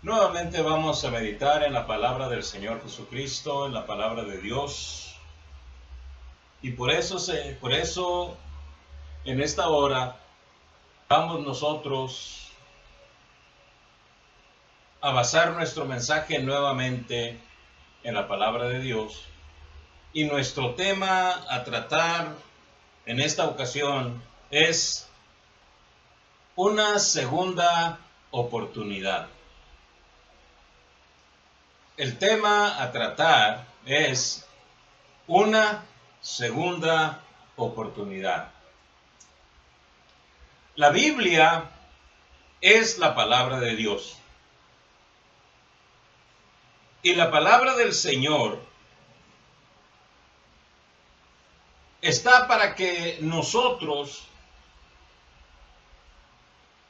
Nuevamente vamos a meditar en la palabra del Señor Jesucristo, en la palabra de Dios. Y por eso en esta hora vamos nosotros a basar nuestro mensaje nuevamente en la palabra de Dios. Y nuestro tema a tratar en esta ocasión es una segunda oportunidad. El tema a tratar es una segunda oportunidad. La Biblia es la palabra de Dios. Y la palabra del Señor está para que nosotros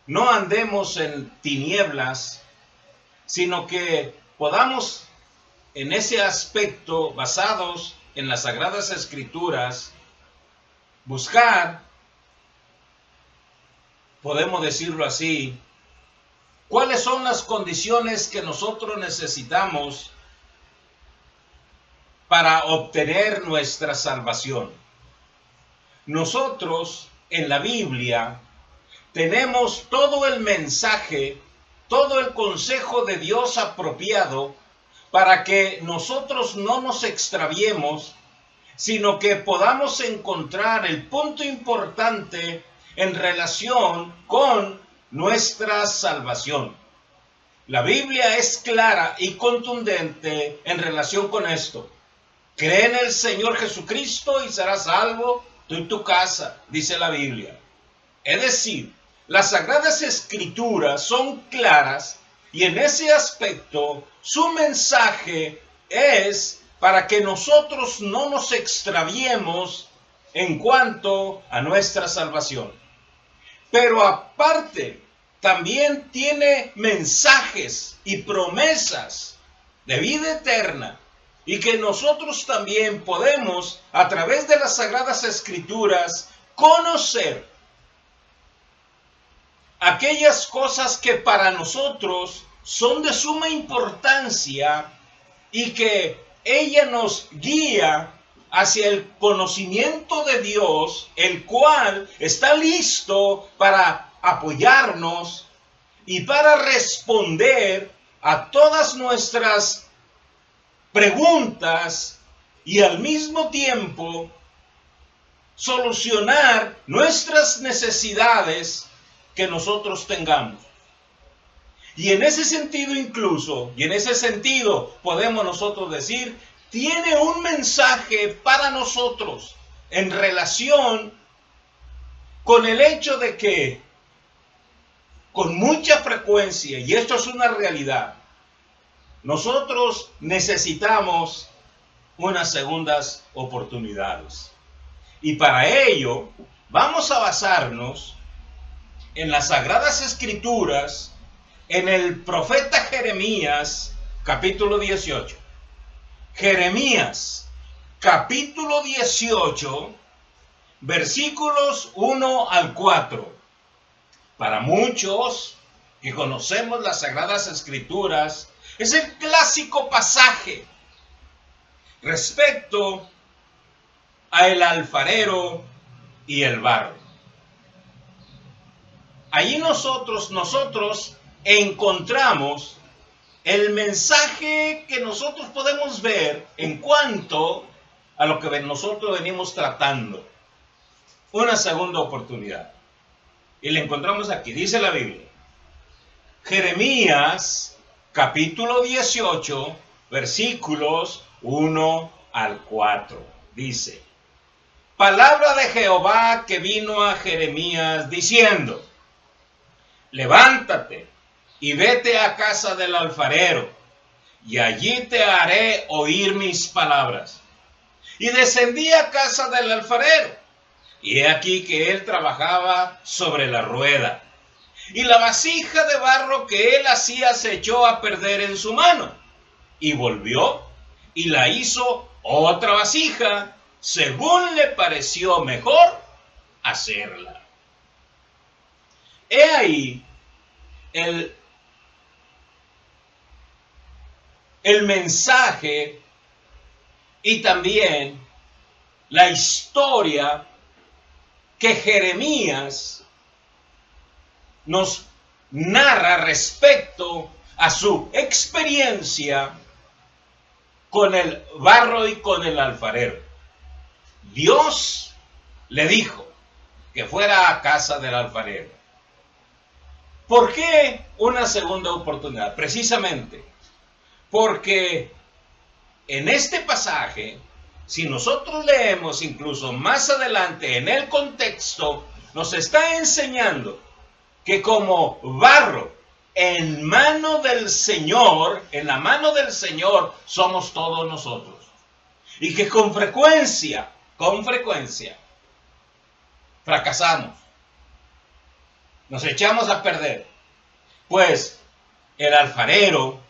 no andemos en tinieblas, sino que podamos en ese aspecto, basados en las Sagradas Escrituras, buscar, podemos decirlo así, cuáles son las condiciones que nosotros necesitamos para obtener nuestra salvación. Nosotros en la Biblia tenemos todo el mensaje, todo el consejo de Dios apropiado para que nosotros no nos extraviemos, sino que podamos encontrar el punto importante en relación con nuestra salvación. La Biblia es clara y contundente en relación con esto. Cree en el Señor Jesucristo y serás salvo tú y tu casa, dice la Biblia. Es decir, las Sagradas Escrituras son claras y en ese aspecto su mensaje es para que nosotros no nos extraviemos en cuanto a nuestra salvación. Pero aparte, también tiene mensajes y promesas de vida eterna y que nosotros también podemos, a través de las Sagradas Escrituras, conocer aquellas cosas que para nosotros son de suma importancia y que ella nos guía hacia el conocimiento de Dios, el cual está listo para apoyarnos y para responder a todas nuestras preguntas y al mismo tiempo solucionar nuestras necesidades que nosotros tengamos. Y en ese sentido incluso, y en ese sentido podemos nosotros decir, tiene un mensaje para nosotros en relación con el hecho de que con mucha frecuencia, y esto es una realidad, nosotros necesitamos unas segundas oportunidades. Y para ello vamos a basarnos en las Sagradas Escrituras, en el profeta Jeremías, capítulo 18. Jeremías, capítulo 18, versículos 1 al 4. Para muchos que conocemos las Sagradas Escrituras, es el clásico pasaje respecto a el alfarero y el barro. Allí nosotros encontramos el mensaje que nosotros podemos ver en cuanto a lo que nosotros venimos tratando. Una segunda oportunidad. Y le encontramos aquí, dice la Biblia. Jeremías, capítulo 18, versículos 1 al 4. Dice: palabra de Jehová que vino a Jeremías diciendo: levántate y vete a casa del alfarero, y allí te haré oír mis palabras. Y descendí a casa del alfarero, y he aquí que él trabajaba sobre la rueda, y la vasija de barro que él hacía se echó a perder en su mano, y volvió y la hizo otra vasija, según le pareció mejor hacerla. He ahí el mensaje y también la historia que Jeremías nos narra respecto a su experiencia con el barro y con el alfarero. Dios le dijo que fuera a casa del alfarero. ¿Por qué una segunda oportunidad? Precisamente porque en este pasaje, si nosotros leemos incluso más adelante en el contexto, nos está enseñando que como barro en mano del Señor, en la mano del Señor somos todos nosotros. Y que con frecuencia, fracasamos. Nos echamos a perder. Pues el alfarero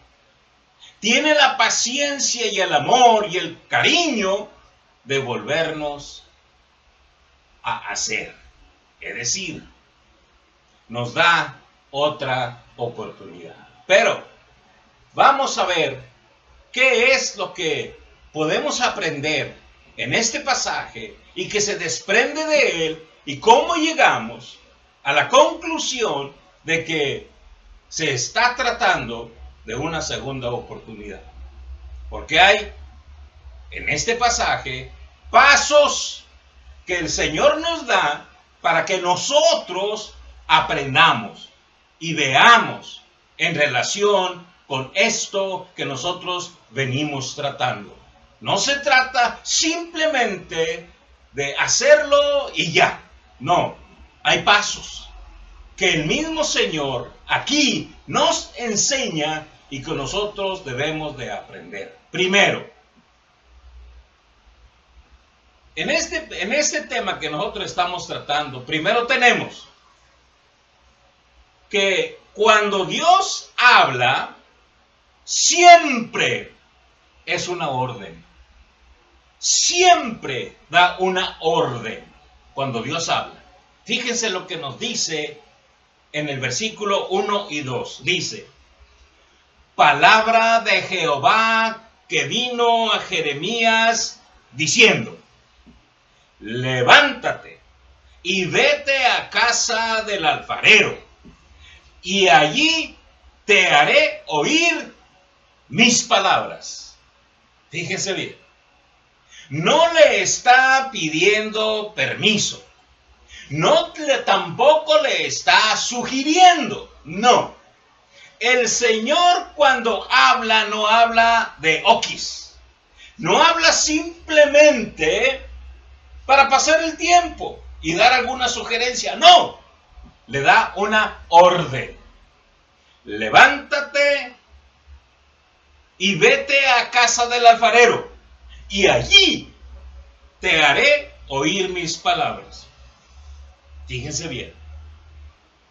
tiene la paciencia y el amor y el cariño de volvernos a hacer. Es decir, nos da otra oportunidad. Pero vamos a ver qué es lo que podemos aprender en este pasaje y que se desprende de él y cómo llegamos a la conclusión de que se está tratando de una segunda oportunidad. Porque hay en este pasaje pasos que el Señor nos da para que nosotros aprendamos y veamos en relación con esto que nosotros venimos tratando. No se trata simplemente de hacerlo y ya. No, hay pasos que el mismo Señor aquí nos enseña y que nosotros debemos de aprender. Primero, en este tema que nosotros estamos tratando, primero tenemos que cuando Dios habla, siempre es una orden. Siempre da una orden cuando Dios habla. Fíjense lo que nos dice en el versículo 1 y 2. Dice, palabra de Jehová que vino a Jeremías diciendo, levántate y vete a casa del alfarero, y allí te haré oír mis palabras. Fíjense bien. No le está pidiendo permiso. Tampoco le está sugiriendo. No. El Señor cuando habla no habla de okis. No habla simplemente para pasar el tiempo y dar alguna sugerencia. No. Le da una orden. Levántate y vete a casa del alfarero, y allí te haré oír mis palabras. Fíjense bien.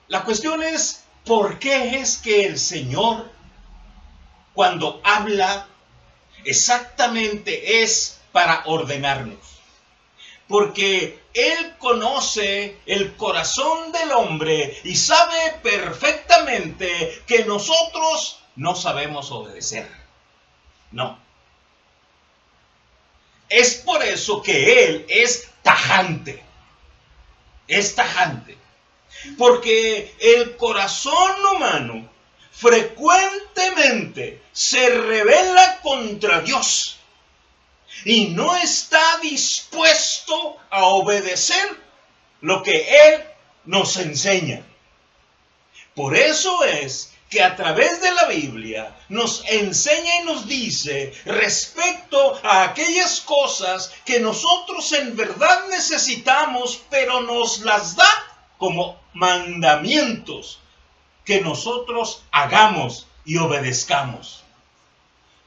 La cuestión es, ¿por qué es que el Señor, cuando habla, exactamente es para ordenarnos? Porque Él conoce el corazón del hombre y sabe perfectamente que nosotros no sabemos obedecer. No. Es por eso que Él es tajante. Es tajante. Porque el corazón humano frecuentemente se rebela contra Dios y no está dispuesto a obedecer lo que Él nos enseña. Por eso es que a través de la Biblia nos enseña y nos dice respecto a aquellas cosas que nosotros en verdad necesitamos, pero nos las da como mandamientos que nosotros hagamos y obedezcamos.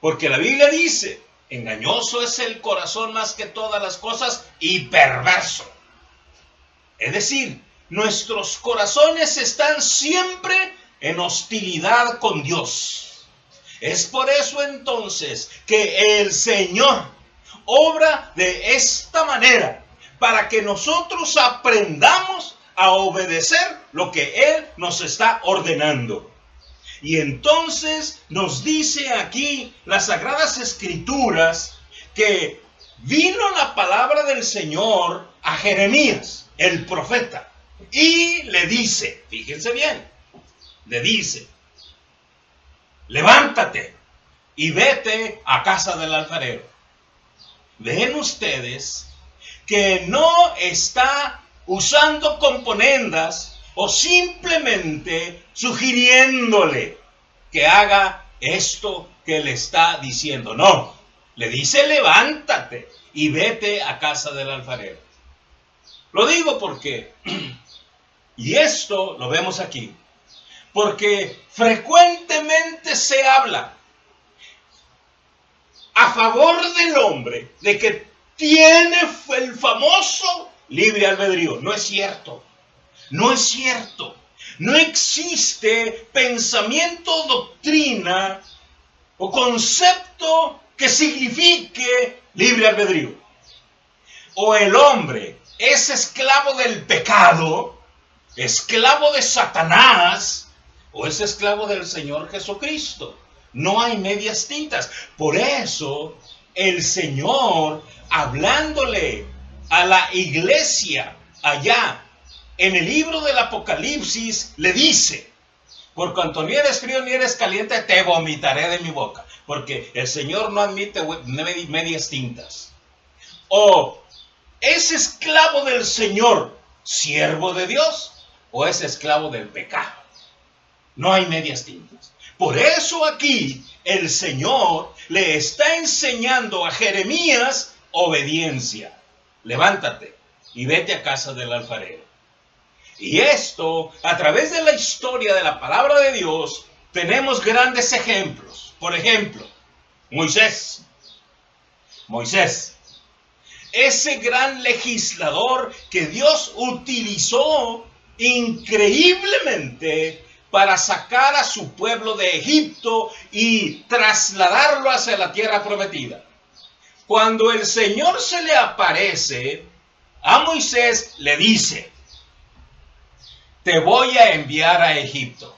Porque la Biblia dice, engañoso es el corazón más que todas las cosas y perverso. Es decir, nuestros corazones están siempre en hostilidad con Dios. Es por eso entonces que el Señor obra de esta manera, para que nosotros aprendamos a obedecer lo que Él nos está ordenando. Y entonces nos dice aquí las Sagradas Escrituras que vino la palabra del Señor a Jeremías, el profeta, y le dice, fíjense bien, le dice, levántate y vete a casa del alfarero. Ven ustedes que no está usando componendas o simplemente sugiriéndole que haga esto que le está diciendo. No, le dice levántate y vete a casa del alfarero. Lo digo porque, y esto lo vemos aquí, porque frecuentemente se habla a favor del hombre de que tiene el famoso libre albedrío. No es cierto. No es cierto. No existe pensamiento, doctrina o concepto que signifique libre albedrío. O el hombre es esclavo del pecado, esclavo de Satanás, o es esclavo del Señor Jesucristo. No hay medias tintas. Por eso el Señor, hablándole a la iglesia allá en el libro del Apocalipsis, le dice, por cuanto ni eres frío ni eres caliente, te vomitaré de mi boca. Porque el Señor no admite medias tintas. O es esclavo del Señor, siervo de Dios, o es esclavo del pecado. No hay medias tintas. Por eso aquí el Señor le está enseñando a Jeremías obediencia. Levántate y vete a casa del alfarero. Y esto, a través de la historia de la palabra de Dios, tenemos grandes ejemplos. Por ejemplo, Moisés. Ese gran legislador que Dios utilizó increíblemente para sacar a su pueblo de Egipto y trasladarlo hacia la tierra prometida. Cuando el Señor se le aparece a Moisés, le dice, te voy a enviar a Egipto.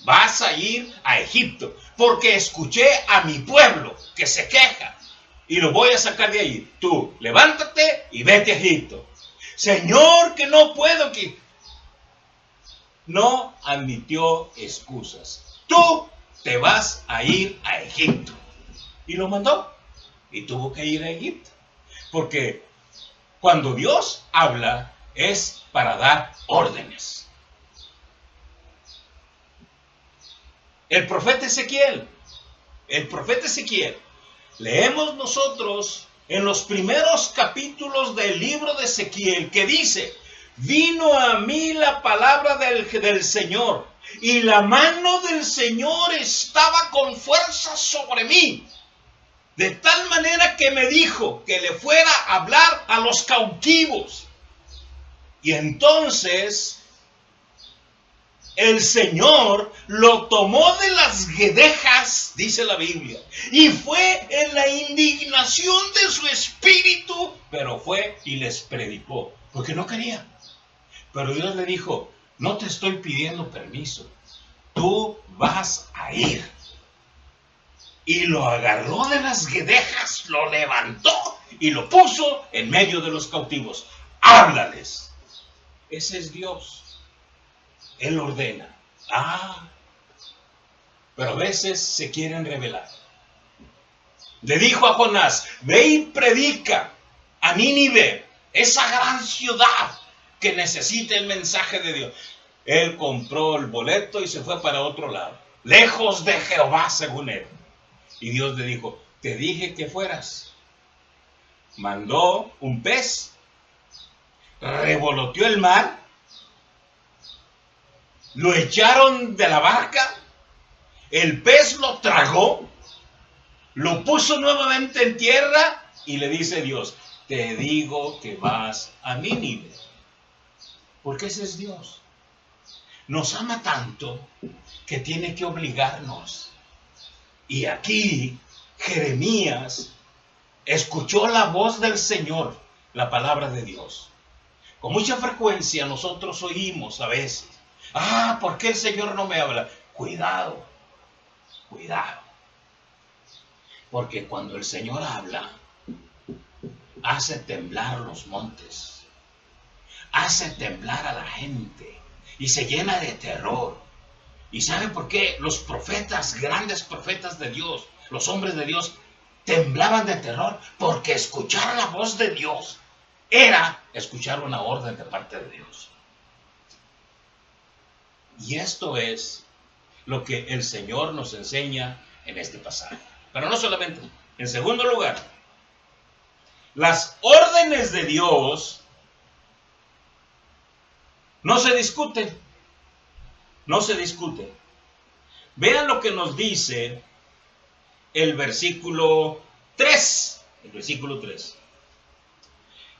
Vas a ir a Egipto porque escuché a mi pueblo que se queja y lo voy a sacar de ahí. Tú, levántate y vete a Egipto. Señor, que no puedo, que... No admitió excusas. Tú te vas a ir a Egipto. Y lo mandó. Y tuvo que ir a Egipto. Porque cuando Dios habla es para dar órdenes. El profeta Ezequiel. Leemos nosotros en los primeros capítulos del libro de Ezequiel que dice, vino a mí la palabra del Señor y la mano del Señor estaba con fuerza sobre mí. De tal manera que me dijo que le fuera a hablar a los cautivos. Y entonces el Señor lo tomó de las guedejas, dice la Biblia, y fue en la indignación de su espíritu, pero fue y les predicó, porque no quería. Pero Dios le dijo, no te estoy pidiendo permiso, tú vas a ir. Y lo agarró de las guedejas, lo levantó y lo puso en medio de los cautivos. Háblales. Ese es Dios. Él ordena. Pero a veces se quieren rebelar. Le dijo a Jonás, ve y predica a Nínive, esa gran ciudad que necesita el mensaje de Dios. Él compró el boleto y se fue para otro lado, lejos de Jehová según él. Y Dios le dijo, te dije que fueras. Mandó un pez, revoloteó el mar, lo echaron de la barca, el pez lo tragó, lo puso nuevamente en tierra y le dice Dios, te digo que vas a Nínive. Porque ese es Dios. Nos ama tanto que tiene que obligarnos. Y aquí Jeremías escuchó la voz del Señor, la palabra de Dios. Con mucha frecuencia nosotros oímos a veces, ¿por qué el Señor no me habla? Cuidado, cuidado. Porque cuando el Señor habla, hace temblar los montes, hace temblar a la gente y se llena de terror. ¿Y sabe por qué? Los profetas, grandes profetas de Dios, los hombres de Dios, temblaban de terror porque escuchar la voz de Dios era escuchar una orden de parte de Dios. Y esto es lo que el Señor nos enseña en este pasaje. Pero no solamente. En segundo lugar, las órdenes de Dios no se discuten. No se discuten. Vean lo que nos dice el versículo 3. El versículo 3.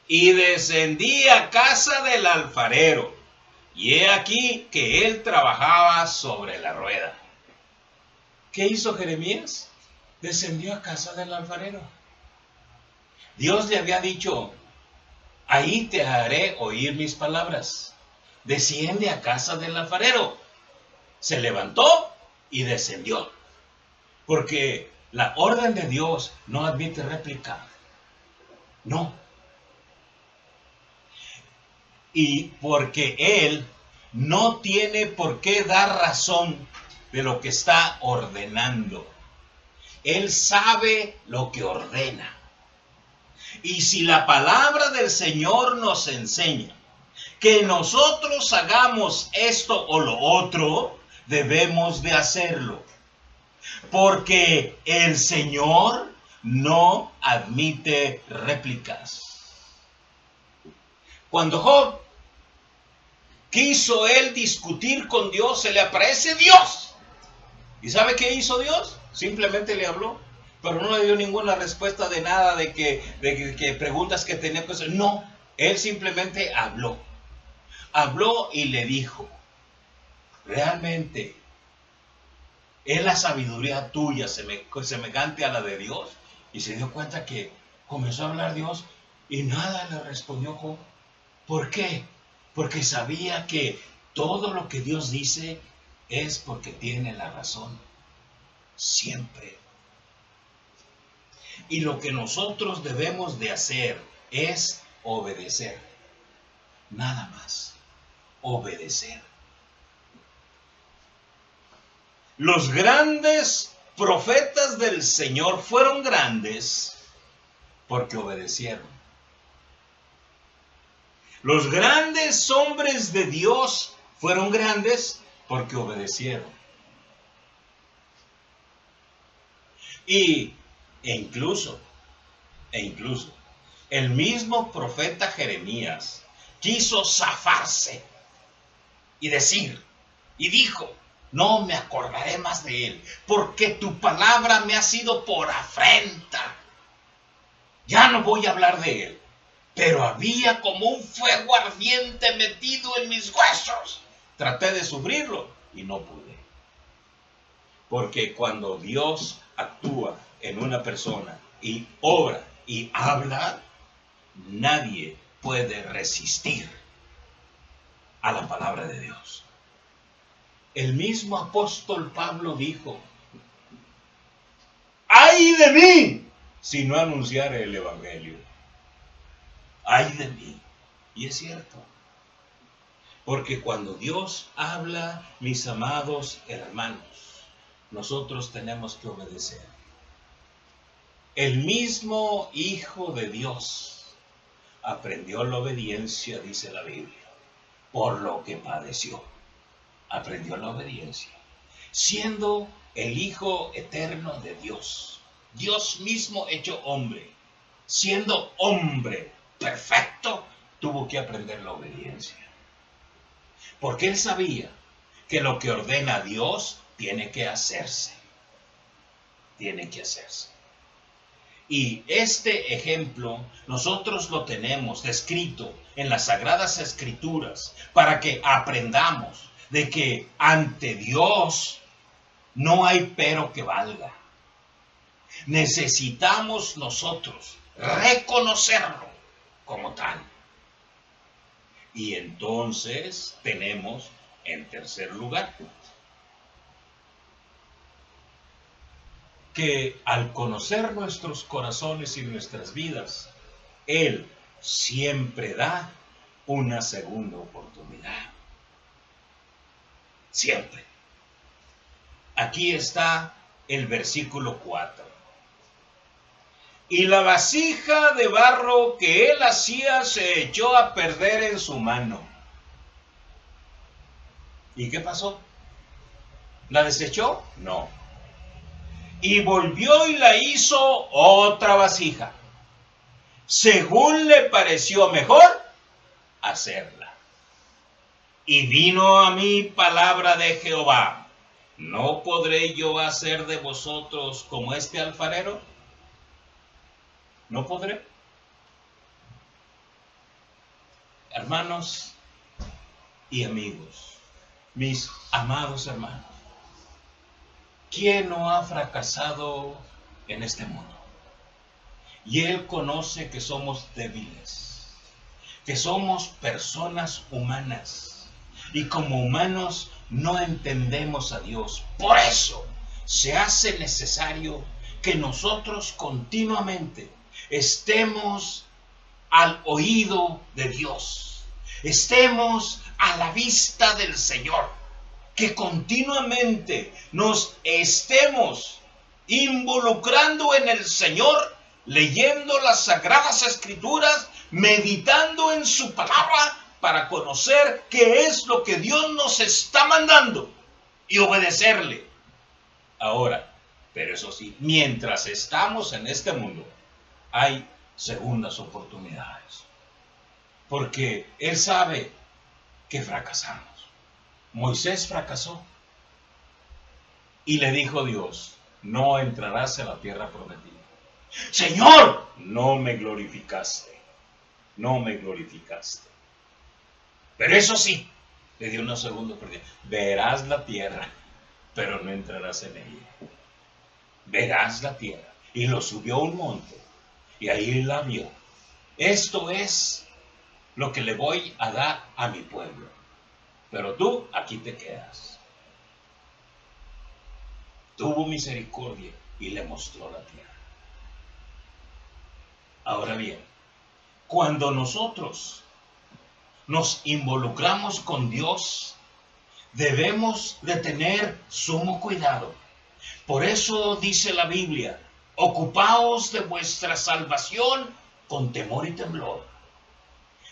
Y descendí a casa del alfarero, y he aquí que él trabajaba sobre la rueda. ¿Qué hizo Jeremías? Descendió a casa del alfarero. Dios le había dicho, ahí te haré oír mis palabras. Desciende a casa del alfarero. Se levantó y descendió. Porque la orden de Dios no admite réplica. No. Y porque Él no tiene por qué dar razón de lo que está ordenando. Él sabe lo que ordena. Y si la palabra del Señor nos enseña que nosotros hagamos esto o lo otro, debemos de hacerlo. Porque el Señor no admite réplicas. Cuando Job quiso él discutir con Dios, se le aparece Dios. ¿Y sabe qué hizo Dios? Simplemente le habló, pero no le dio ninguna respuesta de nada, de que preguntas que tenía que hacer. No, él simplemente habló. Habló y le dijo, realmente, ¿es la sabiduría tuya semejante a la de Dios? Y se dio cuenta que comenzó a hablar Dios y nada le respondió Job. ¿Por qué? Porque sabía que todo lo que Dios dice es porque tiene la razón. Siempre. Y lo que nosotros debemos de hacer es obedecer. Nada más. Obedecer. Los grandes profetas del Señor fueron grandes porque obedecieron. Los grandes hombres de Dios fueron grandes porque obedecieron. E incluso, el mismo profeta Jeremías quiso zafarse y decir, y dijo, no me acordaré más de él, porque tu palabra me ha sido por afrenta. Ya no voy a hablar de él. Pero había como un fuego ardiente metido en mis huesos. Traté de sufrirlo y no pude. Porque cuando Dios actúa en una persona y obra y habla, nadie puede resistir a la palabra de Dios. El mismo apóstol Pablo dijo, ¡ay de mí si no anunciare el evangelio! ¡Ay de mí! Y es cierto. Porque cuando Dios habla, mis amados hermanos, nosotros tenemos que obedecer. El mismo Hijo de Dios aprendió la obediencia, dice la Biblia, por lo que padeció. Aprendió la obediencia, siendo el Hijo eterno de Dios, Dios mismo hecho hombre, siendo hombre perfecto, tuvo que aprender la obediencia. Porque él sabía que lo que ordena Dios tiene que hacerse. Tiene que hacerse. Y este ejemplo nosotros lo tenemos descrito en las Sagradas Escrituras para que aprendamos de que ante Dios no hay pero que valga. Necesitamos nosotros reconocerlo como tal. Y entonces tenemos en tercer lugar que al conocer nuestros corazones y nuestras vidas, Él siempre da una segunda oportunidad. Siempre. Aquí está el versículo 4. Y la vasija de barro que él hacía se echó a perder en su mano. ¿Y qué pasó? ¿La desechó? No. Y volvió y la hizo otra vasija, según le pareció mejor hacerla. Y vino a mí palabra de Jehová: ¿no podré yo hacer de vosotros como este alfarero? ¿No podré? Hermanos y amigos, mis amados hermanos, ¿quién no ha fracasado en este mundo? Y Él conoce que somos débiles, que somos personas humanas, y como humanos no entendemos a Dios. Por eso se hace necesario que nosotros continuamente estemos al oído de Dios, estemos a la vista del Señor, que continuamente nos estemos involucrando en el Señor, leyendo las Sagradas Escrituras, meditando en su palabra para conocer qué es lo que Dios nos está mandando y obedecerle. Ahora, pero eso sí, mientras estamos en este mundo, hay segundas oportunidades, porque Él sabe que fracasamos. Moisés fracasó y le dijo Dios: no entrarás en la tierra prometida. Señor, no me glorificaste, no me glorificaste. Pero eso sí, le dio una segunda oportunidad. Verás la tierra, pero no entrarás en ella. Verás la tierra. Y lo subió a un monte y ahí la vio. Esto es lo que le voy a dar a mi pueblo, pero tú aquí te quedas. Tuvo misericordia y le mostró la tierra. Ahora bien, cuando nosotros nos involucramos con Dios, debemos de tener sumo cuidado. Por eso dice la Biblia: ocupaos de vuestra salvación con temor y temblor.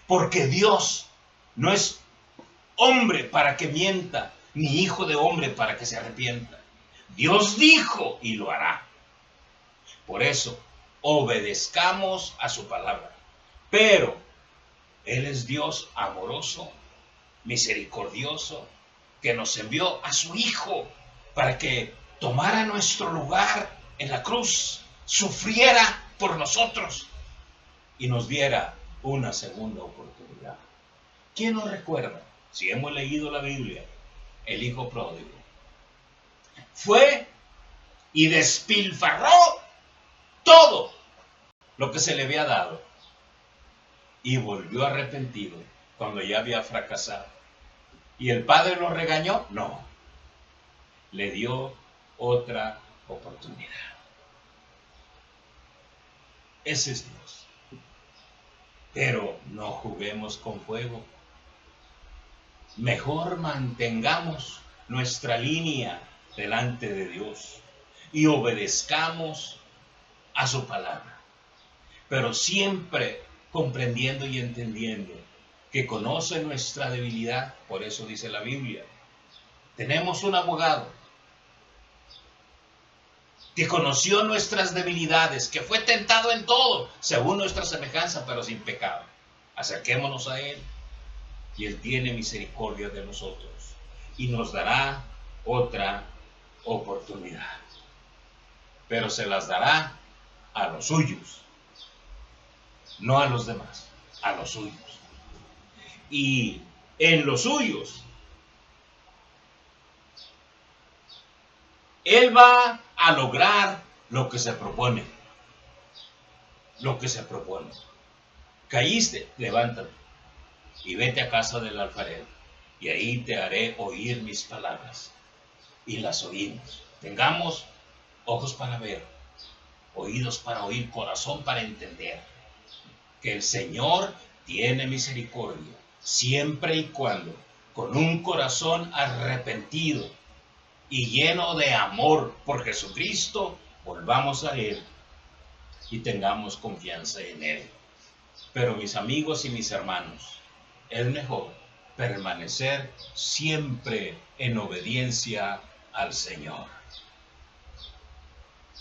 Porque Dios no es hombre para que mienta, ni hijo de hombre para que se arrepienta. Dios dijo y lo hará. Por eso, obedezcamos a su palabra. Pero Él es Dios amoroso, misericordioso, que nos envió a su Hijo para que tomara nuestro lugar en la cruz, sufriera por nosotros y nos diera una segunda oportunidad. ¿Quién nos recuerda, si hemos leído la Biblia, el hijo pródigo? Fue y despilfarró todo lo que se le había dado y volvió arrepentido cuando ya había fracasado. ¿Y el padre lo regañó? No. Le dio otra oportunidad. Ese es Dios. Pero no juguemos con fuego. Mejor mantengamos nuestra línea delante de Dios y obedezcamos a su palabra, pero siempre comprendiendo y entendiendo que conoce nuestra debilidad. Por eso dice la Biblia: tenemos un abogado que conoció nuestras debilidades, que fue tentado en todo, según nuestra semejanza, pero sin pecado. Acerquémonos a Él y Él tiene misericordia de nosotros y nos dará otra oportunidad. Pero se las dará a los suyos, no a los demás, a los suyos. Y en los suyos, Él va a lograr lo que se propone. Lo que se propone. Caíste, levántate. y vete a casa del alfarero, y ahí te haré oír mis palabras. Y las oímos. Tengamos ojos para ver, oídos para oír, corazón para entender que el Señor tiene misericordia, siempre y cuando con un corazón arrepentido y lleno de amor por Jesucristo, volvamos a Él y tengamos confianza en Él. Pero mis amigos y mis hermanos, es mejor permanecer siempre en obediencia al Señor.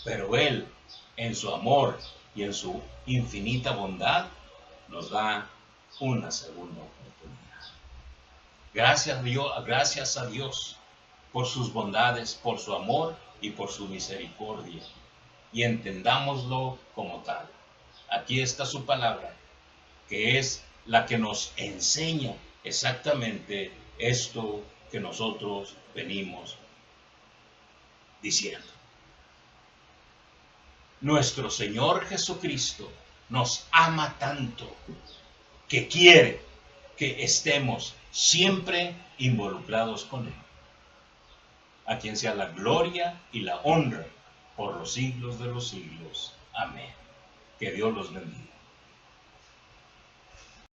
Pero Él, en su amor y en su infinita bondad, nos da una segunda oportunidad. Gracias a Dios por sus bondades, por su amor y por su misericordia. Y entendámoslo como tal. Aquí está su palabra, que es la que nos enseña exactamente esto que nosotros venimos diciendo. Nuestro Señor Jesucristo nos ama tanto que quiere que estemos siempre involucrados con Él. A quien sea la gloria y la honra por los siglos de los siglos. Amén. Que Dios los bendiga.